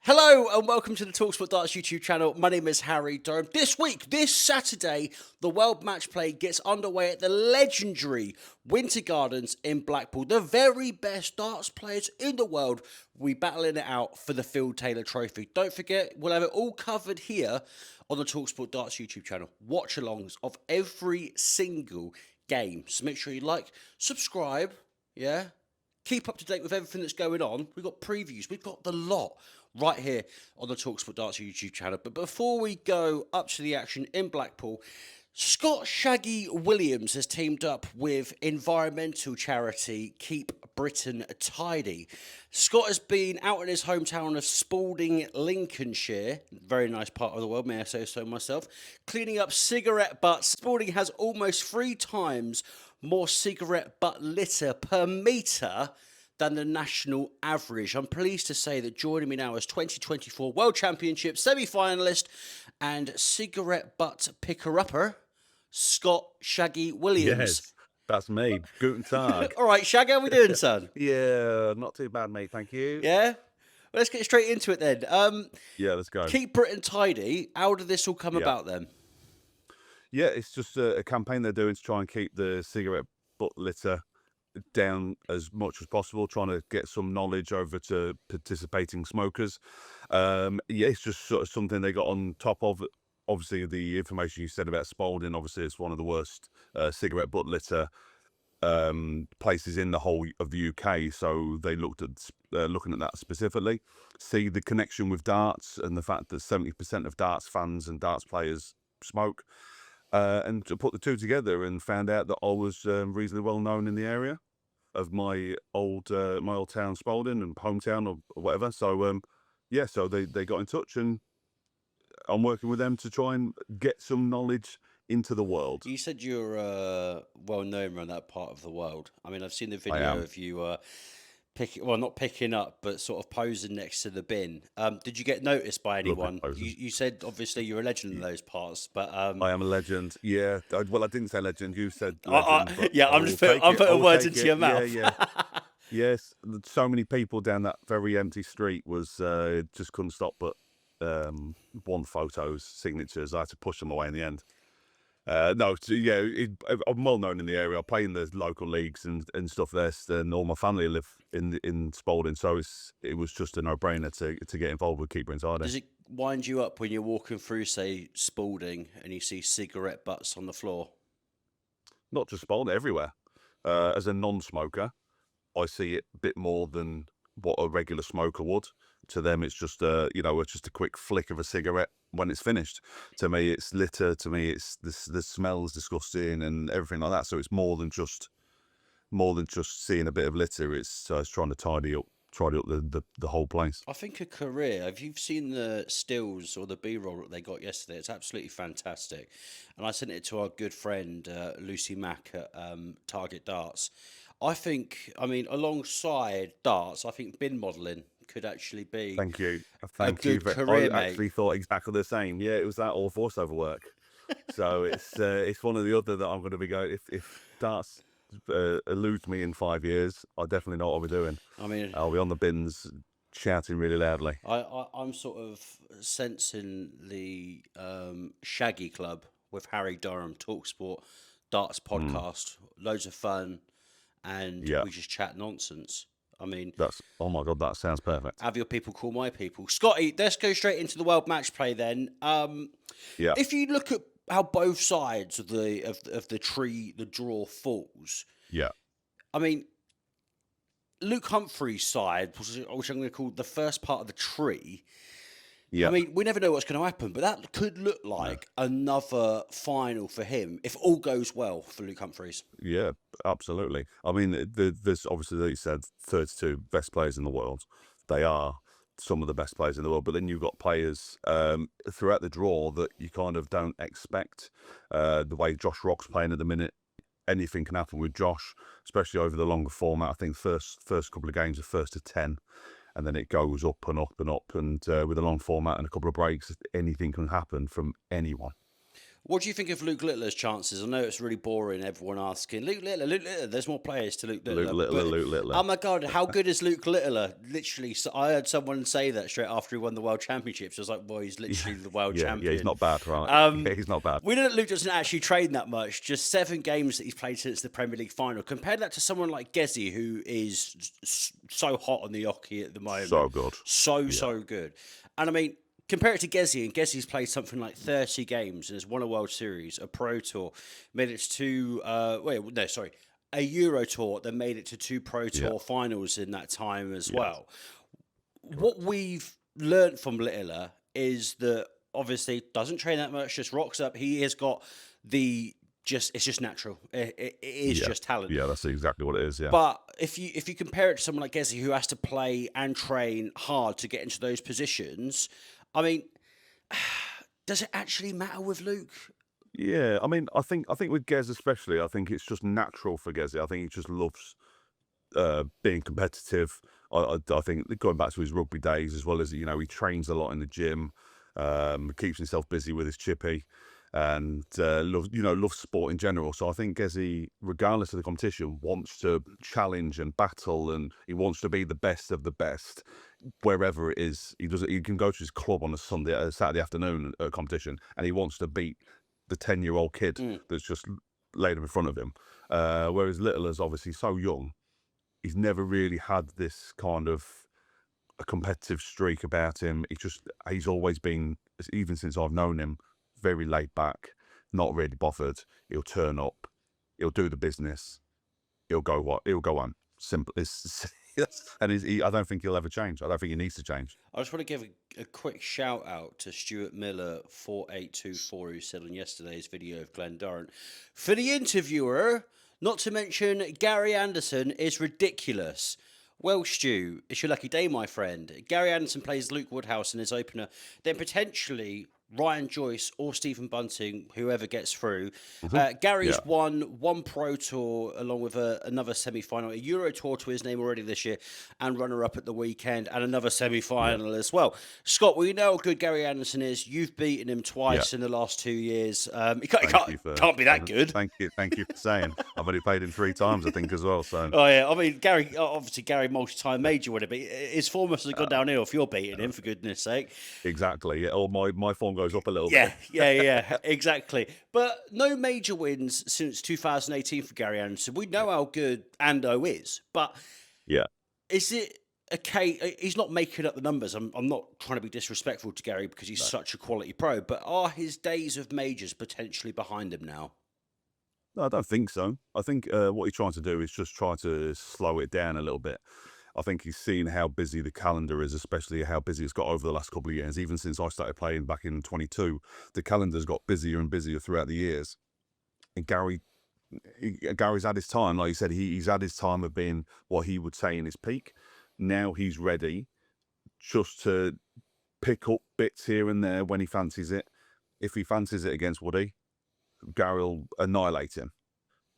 Hello and welcome to the talkSPORT Darts YouTube channel. My name is Harry Durham. This week, this Saturday, the World Matchplay gets underway at the legendary Winter Gardens in Blackpool. The very best darts players in the world will be battling it out for the Phil Taylor Trophy. Don't forget, we'll have it all covered here on the talkSPORT Darts YouTube channel. Watch-alongs of every single game. So make sure you like, subscribe, yeah? Keep up to date with everything that's going on. We've got previews. We've got the lot right here on the talkSPORT Darts YouTube channel. But before we go up to the action in Blackpool, Scott Shaggy Williams has teamed up with environmental charity Keep Britain Tidy. Scott has been out in his hometown of Spalding, Lincolnshire, very nice part of the world, may I say so myself, cleaning up cigarette butts. Spalding has almost 3 times more cigarette butt litter per metre than the national average. I'm pleased to say that joining me now is 2024 World Championship semi-finalist and cigarette butt picker-upper, Scott Shaggy Williams. Yes, that's me. Guten Tag. All right, Shaggy, how we doing, son? Yeah, not too bad, mate. Thank you. Yeah? Well, let's get straight into it then. Yeah, let's go. Keep Britain Tidy. How did this all come about then? Yeah, it's just a campaign they're doing to try and keep the cigarette butt litter down as much as possible, trying to get some knowledge over to participating smokers. Yeah, it's just sort of something they got on top of. Obviously, the information you said about Spalding, obviously, it's one of the worst cigarette butt litter places in the whole of the UK. So they looked at looking at that specifically, see the connection with darts and the fact that 70% of darts fans and darts players smoke, and to put the two together and found out that I was reasonably well known in the area of my old town Spalding and hometown or whatever. So yeah, so they got in touch and I'm working with them to try and get some knowledge into the world. You said you're well known around that part of the world. I mean, I've seen the video of you not picking up, but sort of posing next to the bin. Did you get noticed by anyone? You said obviously you're a legend in those parts, but I am a legend. Yeah. Well, I didn't say legend. You said legend. Yeah, I'm putting words into your mouth. Yeah. Yes. So many people down that very empty street was just couldn't stop but want photos, signatures. I had to push them away in the end. No, yeah, I'm well known in the area. I play in the local leagues and stuff there, and all my family live in Spalding, so it was just a no-brainer to get involved with Keep Britain Tidy. Does it wind you up when you're walking through, say, Spalding, and you see cigarette butts on the floor? Not just Spalding, everywhere. As a non-smoker, I see it a bit more than what a regular smoker would. To them, it's just it's just a quick flick of a cigarette when it's finished. To me, it's litter. To me, it's the smell's disgusting and everything like that. So it's more than just seeing a bit of litter. It's trying to tidy up the whole place. I think a career. If you've seen the stills or the B-roll that they got yesterday, it's absolutely fantastic. And I sent it to our good friend Lucy Mack at Target Darts. I think, alongside darts, I think bin modelling could actually be. Thank you. A good career, I actually thought exactly the same. Yeah, it was that or voiceover work. So it's one or the other that I'm going to be going. If darts eludes me in 5 years, I definitely know what I'll be doing. I mean, I'll be on the bins shouting really loudly. I'm sort of sensing the Shaggy Club with Harry Durham, talkSPORT, Darts podcast, loads of fun, and we just chat nonsense. I mean, oh my God, that sounds perfect. Have your people call my people. Scotty, let's go straight into the World Matchplay then. If you look at how both sides of the draw falls. Yeah. I mean, Luke Humphries' side, which I'm going to call the first part of the tree. Yeah. I mean, we never know what's going to happen, but that could look like another final for him if all goes well for Luke Humphries. Yeah, absolutely. I mean, there's obviously, like you said, 32 best players in the world. They are some of the best players in the world, but then you've got players throughout the draw that you kind of don't expect. The way Josh Rock's playing at the minute, anything can happen with Josh, especially over the longer format. I think first couple of games are first to 10. And then it goes up and up and up. And with a long format and a couple of breaks, anything can happen from anyone. What do you think of Luke Littler's chances? I know it's really boring, everyone asking, Luke Littler, there's more players to Luke Littler. Luke Littler. Oh my God, how good is Luke Littler? Literally, so I heard someone say that straight after he won the World Championships. I was like, well, he's literally the world champion. Yeah, he's not bad, right? Yeah, he's not bad. We know that Luke doesn't actually train that much, just 7 games that he's played since the Premier League final. Compare that to someone like Gezi, who is so hot on the hockey at the moment. So good. So good. And I mean, compare it to Gezi, and Gezi's played something like 30 games and has won a World Series, a Pro Tour, made it to a Euro Tour, then made it to 2 Pro Tour finals in that time as well. What we've learnt from Littler is that obviously doesn't train that much, just rocks up. He has got it's just natural. It is just talent. Yeah, that's exactly what it is. Yeah. But if you compare it to someone like Gezi, who has to play and train hard to get into those positions, I mean, does it actually matter with Luke? Yeah, I mean, I think with Gez especially, I think it's just natural for Gezi. I think he just loves being competitive. I think going back to his rugby days, as well as he trains a lot in the gym, keeps himself busy with his chippy, and loves sport in general. So I think Gezi, regardless of the competition, wants to challenge and battle, and he wants to be the best of the best wherever it is. He can go to his club on a Saturday afternoon at a competition, and he wants to beat the 10-year-old kid that's just laid him in front of him. Whereas Littler's obviously so young, he's never really had this kind of a competitive streak about him. He's always been, even since I've known him, very laid back, not really bothered. He'll turn up, he'll do the business, he'll go on. Simple. And I don't think he'll ever change. I don't think he needs to change. I just want to give a quick shout out to Stuart Miller 4824, who said on yesterday's video of Glenn Durrant, for the interviewer, not to mention Gary Anderson is ridiculous. Well, Stu, it's your lucky day, my friend. Gary Anderson plays Luke Woodhouse in his opener, then potentially Ryan Joyce or Stephen Bunting, whoever gets through. Gary's won 1 Pro Tour along with another semi-final, a Euro Tour to his name already this year, and runner-up at the weekend, and another semi-final as well. Scott, we know how good Gary Anderson is. You've beaten him twice in the last 2 years. He can't be that good. Thank you for saying. I've only played him 3 times, I think, as well. So. Oh yeah, I mean, Gary, multi-time major would it be? His form must have gone downhill if you're beating him, for goodness sake. Exactly. Yeah. Or my form goes up a little bit. Yeah, exactly. But no major wins since 2018 for Gary Anderson. We know how good Ando is, but is it a case? He's not making up the numbers. I'm not trying to be disrespectful to Gary because he's such a quality pro, but are his days of majors potentially behind him now? No, I don't think so. I think what he's trying to do is just try to slow it down a little bit. I think he's seen how busy the calendar is, especially how busy it's got over the last couple of years. Even since I started playing back in 22, the calendar's got busier and busier throughout the years. And Gary's had his time. Like you said, he's had his time of being what he would say in his peak. Now he's ready just to pick up bits here and there when he fancies it. If he fancies it against Woody, Gary will annihilate him.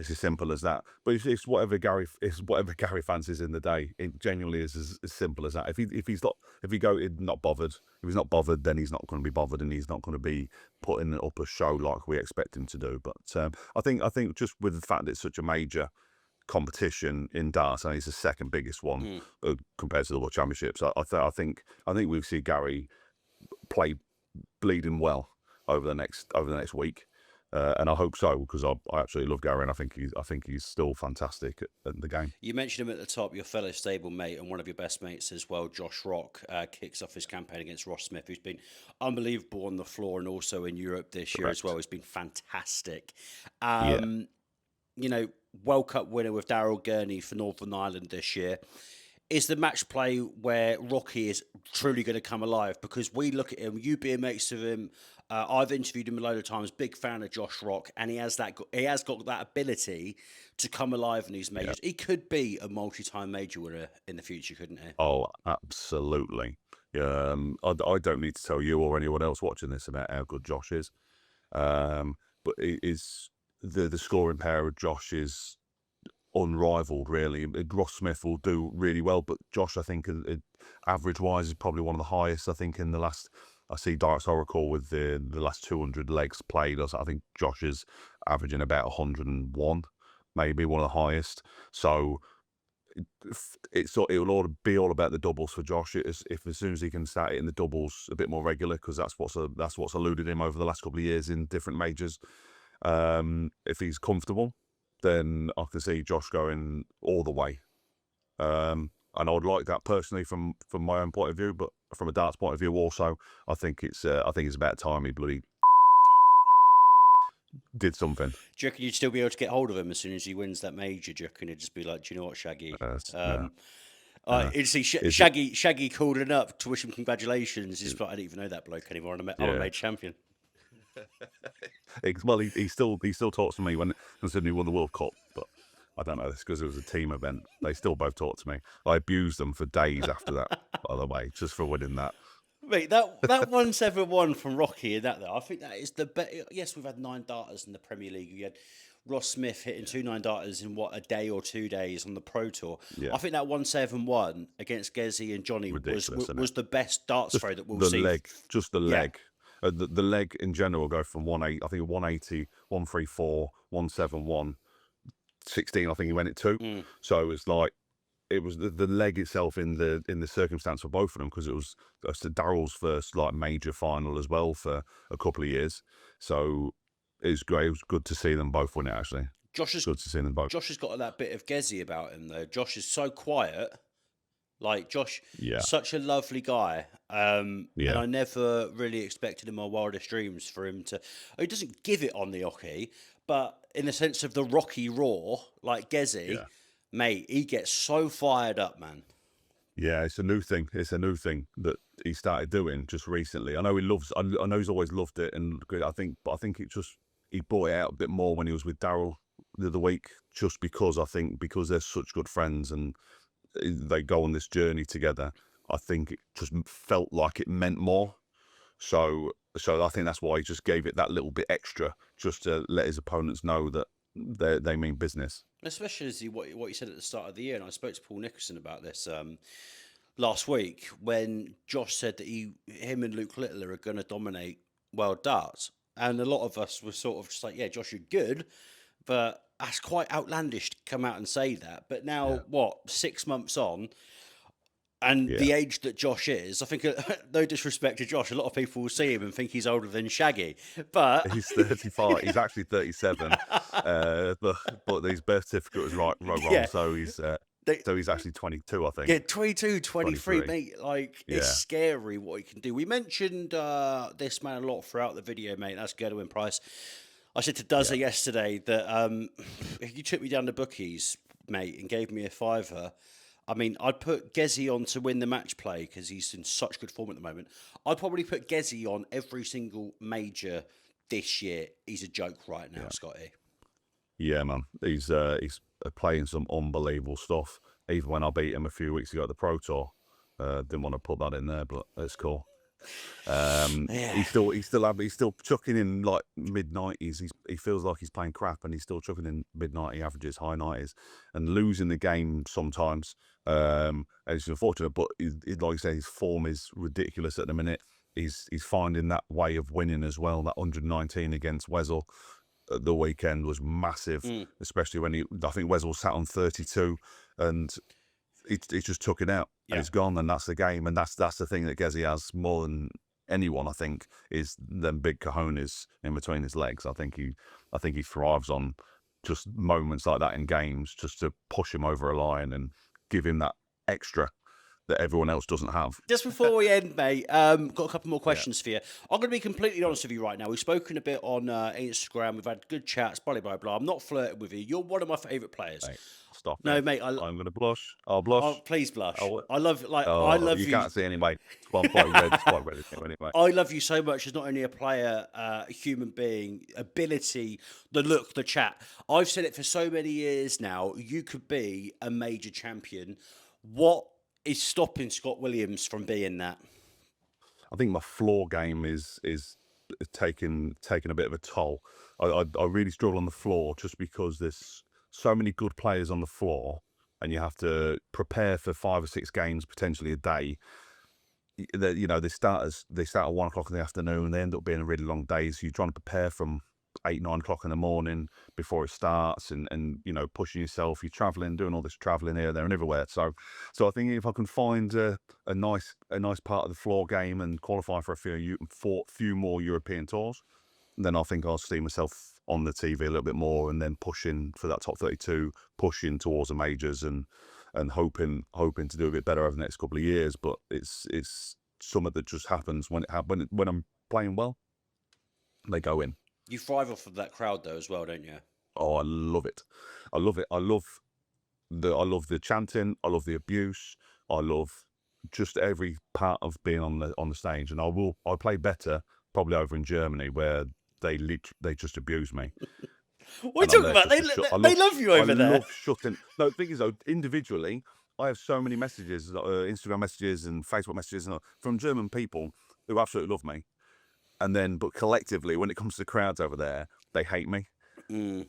It's as simple as that. But it's whatever Gary fancies in the day. It genuinely is as simple as that. If he's not bothered, if he's not bothered, then he's not going to be bothered, and he's not going to be putting up a show like we expect him to do. But I think just with the fact that it's such a major competition in darts, and it's the second biggest one compared to the World Championships. I think we'll see Gary play bleeding well over the next week. And I hope so, because I absolutely love Gary, and I think he's still fantastic at the game. You mentioned him at the top, your fellow stable mate and one of your best mates as well, Josh Rock, kicks off his campaign against Ross Smith, who's been unbelievable on the floor and also in Europe this year as well. He's been fantastic. World Cup winner with Daryl Gurney for Northern Ireland this year. Is the match play where Rocky is truly going to come alive? Because we look at him, you being mates with him, I've interviewed him a load of times, big fan of Josh Rock, and he has got that ability to come alive in these majors. He could be a multi-time major winner in the future, couldn't he? Oh, absolutely. I don't need to tell you or anyone else watching this about how good Josh is. But it is the scoring power of Josh is unrivaled, really. Ross Smith will do really well, but Josh, I think, average-wise, is probably one of the highest, I think, in the last I see Darts Oracle with the last 200 legs played. I think Josh is averaging about 101, maybe one of the highest. So it'll all be all about the doubles for Josh. If as soon as he can start hitting the doubles a bit more regular, because that's what's eluded him over the last couple of years in different majors. If he's comfortable, then I can see Josh going all the way. And I would like that personally from my own point of view, but from a darts point of view also, I think it's about time he bloody did something. Do you reckon you'd still be able to get hold of him as soon as he wins that major? Do you reckon he'd just be like, do you know what, Shaggy? You'd see Shaggy calling up to wish him congratulations. He's like, I don't even know that bloke anymore. I'm a major champion. Well, he still talks to me when considering he won the World Cup, but I don't know this because it was a team event. They still both talk to me. I abused them for days after that, by the way, just for winning that. Mate, that 171 from Rocky and that, though, I think that is the best. Yes, we've had 9 darters in the Premier League. We had Ross Smith hitting 2 9-darters in a day or 2 days on the Pro Tour. Yeah. I think that 171 against Gezi and Johnny was the best darts throw that we'll see. The leg. The leg in general go from 180, I think 180, 134, 171, 16. I think he went at 2. So it was like the leg itself in the circumstance for both of them, because it was Darrell's first like major final as well for a couple of years. So it was great. It was good to see them both win it. Actually, good to see them both. Josh has got that bit of Gezi about him though. Josh is so quiet. Like Josh, such a lovely guy, and I never really expected in my wildest dreams for him to. He doesn't give it on the hockey, but in the sense of the Rocky roar, like Gezi, mate, he gets so fired up, man. Yeah, it's a new thing. It's a new thing that he started doing just recently. I know he loves. I know he's always loved it, and I think it just he brought it out a bit more when he was with Darrell the other week, just because they're such good friends and they go on this journey together. I think it just felt like it meant more. So I think that's why he just gave it that little bit extra, just to let his opponents know that they mean business. Especially as what he said at the start of the year, and I spoke to Paul Nicholson about this last week when Josh said that him and Luke Littler are going to dominate world darts, and a lot of us were sort of just like, yeah, Josh, you're good, but that's quite outlandish to come out and say that. But now, 6 months on, and the age that Josh is, I think, no disrespect to Josh, a lot of people will see him and think he's older than Shaggy. But he's 35. He's actually 37. But his birth certificate was wrong. So he's actually 22, I think. Yeah, 22, 23, mate. Like, it's scary what he can do. We mentioned this man a lot throughout the video, mate. That's Gerwyn Price. I said to Duzza yesterday that if you took me down to bookies, mate, and gave me a $5, I mean, I'd put Gezi on to win the match play because he's in such good form at the moment. I'd probably put Gezi on every single major this year. He's a joke right now, Scotty. Yeah, man. He's playing some unbelievable stuff. Even when I beat him a few weeks ago at the Pro Tour, didn't want to put that in there, but it's cool. He's still chucking in like mid-90s. He feels like he's playing crap, and he's still chucking in mid-90 averages, high 90s, and losing the game sometimes. And it's unfortunate, but like you say, his form is ridiculous at the minute. He's finding that way of winning as well. That 119 against Wessel at the weekend was massive, especially when I think Wessel sat on 32, and he just took it out. And it's gone, and that's the game. And that's the thing that Gezi has more than anyone, I think, is them big cojones in between his legs. I think he thrives on just moments like that in games, just to push him over a line and give him that extra that everyone else doesn't have. Just before we end, mate, got a couple more questions for you. I'm going to be completely honest with you right now. We've spoken a bit on Instagram. We've had good chats, blah, blah, blah. I'm not flirting with you. You're one of my favourite players. Mate, stop. No, mate. I'm going to blush. I'll blush. Oh, please blush. I love you. You can't see anyway. It's quite red. It's quite red anyway. I love you so much as not only a player, a human being, ability, the look, the chat. I've said it for so many years now. You could be a major champion. What is stopping Scott Williams from being that? I think my floor game is taking a bit of a toll. I really struggle on the floor just because there's so many good players on the floor, and you have to prepare for 5 or 6 games potentially a day. they start at 1 o'clock in the afternoon. They end up being a really long day. So you're trying to prepare from 8, 9 o'clock in the morning before it starts, and pushing yourself. You're traveling, doing all this traveling here, there, and everywhere. So I think if I can find a nice part of the floor game and qualify for a few more European tours, then I think I'll see myself on the TV a little bit more, and then pushing for that top 32, pushing towards the majors, and hoping to do a bit better over the next couple of years. But it's something that just happens when I'm playing well. They go in. You thrive off of that crowd though as well, don't you? Oh, I love it. I love it. I love the chanting. I love the abuse. I love just every part of being on the stage. And I play better probably over in Germany, where they just abuse me. What are you talking about? They love you over there. I love shutting. No, the thing is though, individually, I have so many messages, Instagram messages and Facebook messages, from German people who absolutely love me. But collectively, when it comes to the crowds over there, they hate me, and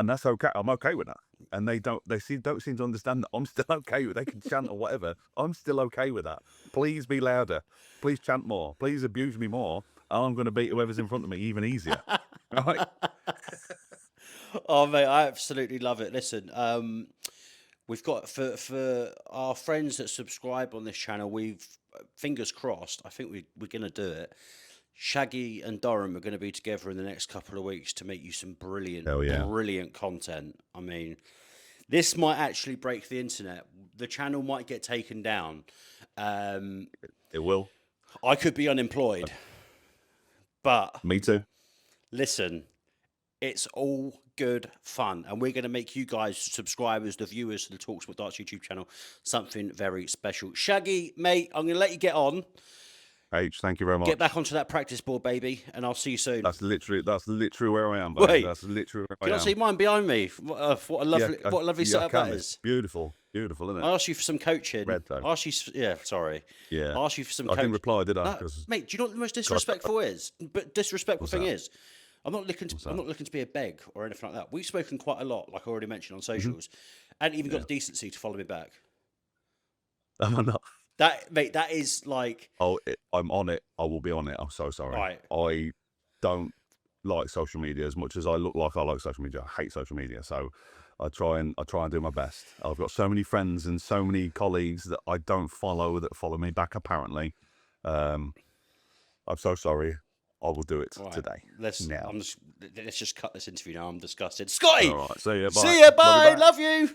that's okay. I'm okay with that, and they don't seem to understand that I'm still okay with. They can chant or whatever. I'm still okay with that. Please be louder. Please chant more. Please abuse me more. I'm going to beat whoever's in front of me even easier. Right? Oh mate, I absolutely love it. Listen, we've got for our friends that subscribe on this channel, we've fingers crossed. I think we're going to do it. Shaggy and Durham are going to be together in the next couple of weeks to make you some brilliant content. I mean, this might actually break the internet. The channel might get taken down. It will. I could be unemployed. But me too. Listen, it's all good fun, and we're going to make you guys, subscribers, the viewers to the talkSPORT Darts YouTube channel, something very special. Shaggy, mate, I'm going to let you get on. H, thank you very much. Get back onto that practice board, baby, and I'll see you soon. That's literally where I am, buddy. Wait, that's literally where I am. Can you not see mine behind me? What a lovely setup that is. Beautiful, isn't it? I asked you for some coaching. Red though. I asked you, sorry. Yeah. I asked you for some I didn't reply, did I? No, mate, do you know what the most disrespectful is? But disrespectful thing is, I'm not looking to be a beg or anything like that. We've spoken quite a lot, like I already mentioned on socials, and even got the decency to follow me back. Am I not? That is like... Oh, I'm on it. I will be on it. I'm so sorry. Right. I don't like social media as much as I look like I like social media. I hate social media. So I try and do my best. I've got so many friends and so many colleagues that I don't follow that follow me back, apparently. I'm so sorry. I will do it today. Let's just cut this interview now. I'm disgusted. Scotty! All right. See ya. Bye. See ya. Bye. Love you.